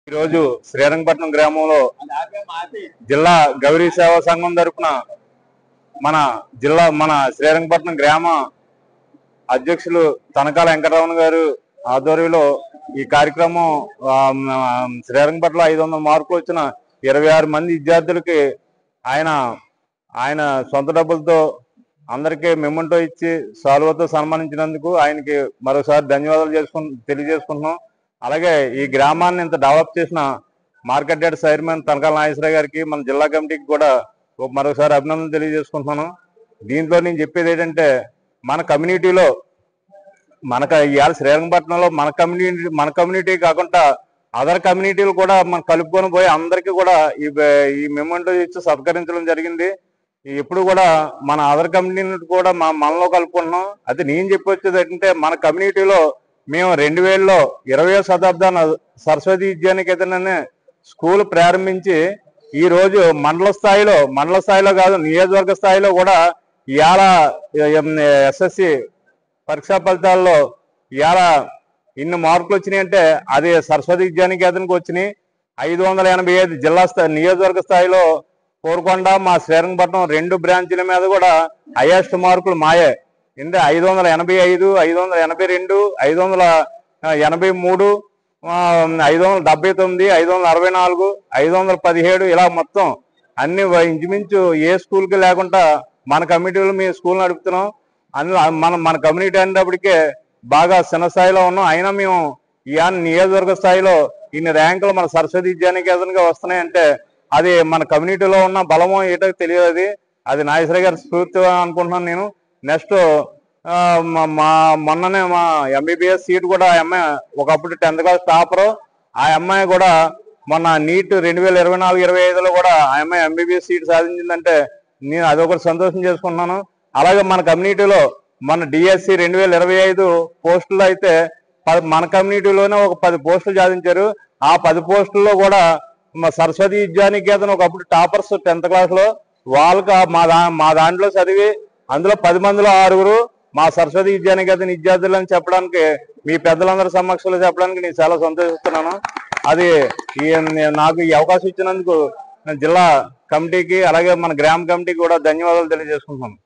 ఈరోజు శ్రీరంగపట్నం గ్రామంలో జిల్లా గౌరీ సేవా సంఘం తరఫున మన శ్రీరంగపట్నం గ్రామ అధ్యక్షులు తనకాల వెంకటరమణ గారు ఆధ్వర్యంలో ఈ కార్యక్రమం శ్రీరంగపట్నం 500 మార్కులు వచ్చిన 26 మంది విద్యార్థులకి ఆయన సొంత డబ్బులతో అందరికీ మెమెంటో ఇచ్చి సాల్వతో సన్మానించినందుకు ఆయనకి మరోసారి ధన్యవాదాలు తెలియజేసుకుంటున్నాం. అలాగే ఈ గ్రామాన్ని ఇంత డెవలప్ చేసిన market yard chairman Tanakala Nageswara Rao గారికి మన జిల్లా కమిటీకి కూడా మరోసారి అభినందనలు తెలియజేసుకుంటున్నాను. దీంట్లో నేను చెప్పేది ఏంటంటే మన కమ్యూనిటీలో ఇవాళ శ్రీరంగపట్నంలో మన కమ్యూనిటీ కాకుండా అదర్ కమ్యూనిటీలు కూడా మనం కలుపుకొని పోయి అందరికీ కూడా ఈ మెమెంటో ఇచ్చి సత్కరించడం జరిగింది. ఎప్పుడు కూడా మన అదర్ కమ్యూనిటీ కూడా మనలో కలుపుకుంటున్నాం. అది నేను చెప్పొచ్చేది ఏంటంటే మన కమ్యూనిటీలో మేము 2000లో 20వ శతాబ్దాన సరస్వతి విద్యానికేతన్ స్కూల్ ప్రారంభించి ఈ రోజు మండల స్థాయిలో కాదు నియోజకవర్గ స్థాయిలో కూడా ఇవాళ ఎస్ఎస్సి పరీక్షా ఫలితాల్లో ఇవాళ ఇన్ని మార్కులు వచ్చినాయి అంటే అది సరస్వతి విద్యానికేతన్కి వచ్చినాయి. 585 జిల్లా నియోజకవర్గ స్థాయిలో కోరుకొండ మా శ్రీరంగపట్నం 2 బ్రాంచీల మీద కూడా హైయెస్ట్ మార్కులు మాయే. 585, 582, 583, 579, 564, 517 ఇలా మొత్తం అన్ని ఇంచుమించు ఏ స్కూల్కి లేకుండా మన కమిటీలో మీ స్కూల్ నడుపుతున్నాం. అందులో మన కమ్యూనిటీ అనేటప్పటికే బాగా చిన్న స్థాయిలో ఉన్నాం. అయినా మేము ఈ నియోజకవర్గ స్థాయిలో ఇన్ని ర్యాంకులు మన సరస్వతి విద్యానికేతన్గా వస్తున్నాయంటే అది మన కమ్యూనిటీలో ఉన్న బలమో ఏటో తెలియదు. అది నాగేశ్వర గారి స్ఫూర్తి అనుకుంటున్నాను నేను. నెక్స్ట్ మొన్ననే మా ఎంబీబీఎస్ సీట్ కూడా ఆ అమ్మాయి ఒకప్పుడు 10th క్లాస్ టాపరు. ఆ అమ్మాయి కూడా మొన్న నీట్ 2024-25లో కూడా ఆ అమ్మాయి ఎంబీబీఎస్ సీట్ సాధించిందంటే నేను అదొకటి సంతోషం చేసుకుంటున్నాను. అలాగే మన కమ్యూనిటీలో మన డిఎస్సి 2025 పోస్టుల్లో అయితే మన కమ్యూనిటీలోనే ఒక 10 పోస్టులు సాధించారు. ఆ 10 పోస్టుల్లో కూడా మా సరస్వతి విద్యానికేతన్ ఒకప్పుడు టాపర్స్ 10th క్లాస్లో వాళ్ళకి మా దాంట్లో చదివి అందులో 10 మందిలో 6 మా సరస్వతి విద్యానికేతన్ విద్యార్థులని చెప్పడానికి మీ పెద్దలందరి సమక్షంలో చెప్పడానికి నేను చాలా సంతోషిస్తున్నాను. అది నాకు ఈ అవకాశం ఇచ్చినందుకు జిల్లా కమిటీకి అలాగే మన గ్రామ కమిటీకి కూడా ధన్యవాదాలు తెలియజేసుకుంటున్నాను.